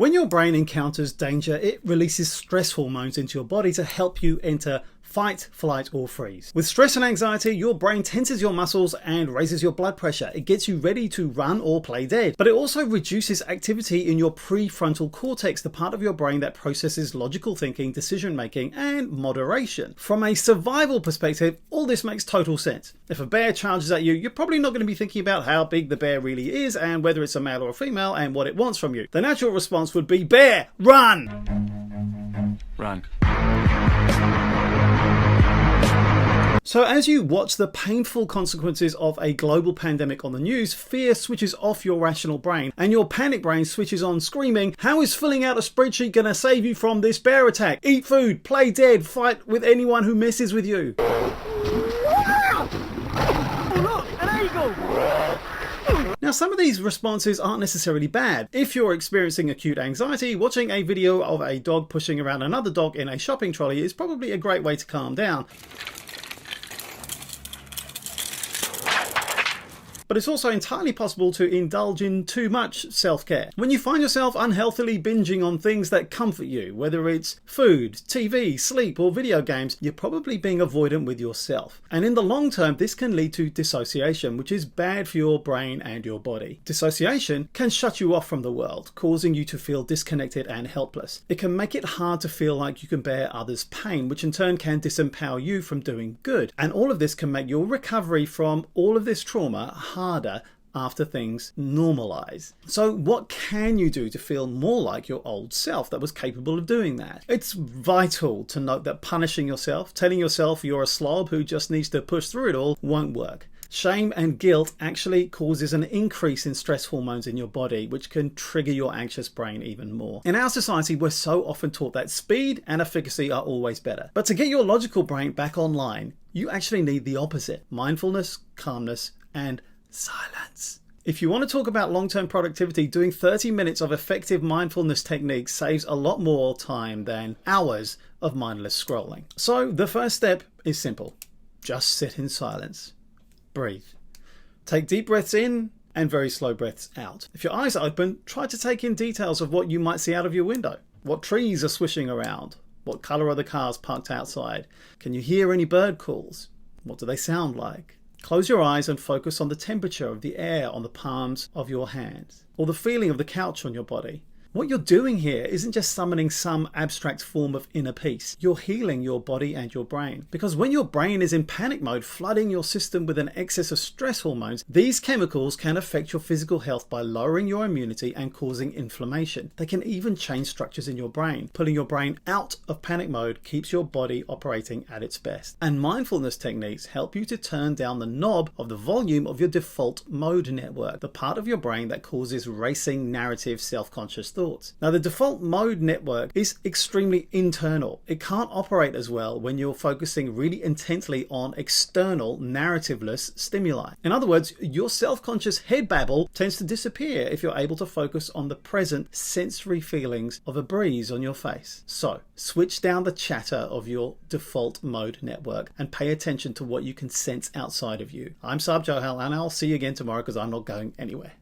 When your brain encounters danger, it releases stress hormones into your body to help you enter fight, flight, or freeze. With stress and anxiety, your brain tenses your muscles and raises your blood pressure. It gets you ready to run or play dead. But it also reduces activity in your prefrontal cortex, the part of your brain that processes logical thinking, decision making, and moderation. From a survival perspective, all this makes total sense. If a bear charges at you, you're probably not going to be thinking about how big the bear really is and whether it's a male or a female and what it wants from you. The natural response would be, bear, run! Run. So as you watch the painful consequences of a global pandemic on the news, fear switches off your rational brain and your panic brain switches on screaming, how is filling out a spreadsheet going to save you from this bear attack? Eat food, play dead, fight with anyone who messes with you. Now, some of these responses aren't necessarily bad. If you're experiencing acute anxiety, watching a video of a dog pushing around another dog in a shopping trolley is probably a great way to calm down. But it's also entirely possible to indulge in too much self-care. When you find yourself unhealthily binging on things that comfort you, whether it's food, TV, sleep, or video games, you're probably being avoidant with yourself. And in the long term, this can lead to dissociation, which is bad for your brain and your body. Dissociation can shut you off from the world, causing you to feel disconnected and helpless. It can make it hard to feel like you can bear others' pain, which in turn can disempower you from doing good. And all of this can make your recovery from all of this trauma harder after things normalize. So what can you do to feel more like your old self that was capable of doing that? It's vital to note that punishing yourself, telling yourself you're a slob who just needs to push through it all, won't work. Shame and guilt actually causes an increase in stress hormones in your body, which can trigger your anxious brain even more. In our society, we're so often taught that speed and efficacy are always better. But to get your logical brain back online, you actually need the opposite: mindfulness, calmness, and silence. If you want to talk about long-term productivity, doing 30 minutes of effective mindfulness techniques saves a lot more time than hours of mindless scrolling. So the first step is simple. Just sit in silence. Breathe. Take deep breaths in and very slow breaths out. If your eyes are open, try to take in details of what you might see out of your window. What trees are swishing around? What color are the cars parked outside? Can you hear any bird calls? What do they sound like? Close your eyes and focus on the temperature of the air on the palms of your hands, or the feeling of the couch on your body. What you're doing here isn't just summoning some abstract form of inner peace. You're healing your body and your brain. Because when your brain is in panic mode, flooding your system with an excess of stress hormones, these chemicals can affect your physical health by lowering your immunity and causing inflammation. They can even change structures in your brain. Pulling your brain out of panic mode keeps your body operating at its best. And mindfulness techniques help you to turn down the knob of the volume of your default mode network, the part of your brain that causes racing, narrative, self-conscious thoughts. Now, the default mode network is extremely internal. It can't operate as well when you're focusing really intently on external, narrativeless stimuli. In other words, your self-conscious head babble tends to disappear if you're able to focus on the present sensory feelings of a breeze on your face. So, switch down the chatter of your default mode network and pay attention to what you can sense outside of you. I'm Saab Johal, and I'll see you again tomorrow because I'm not going anywhere.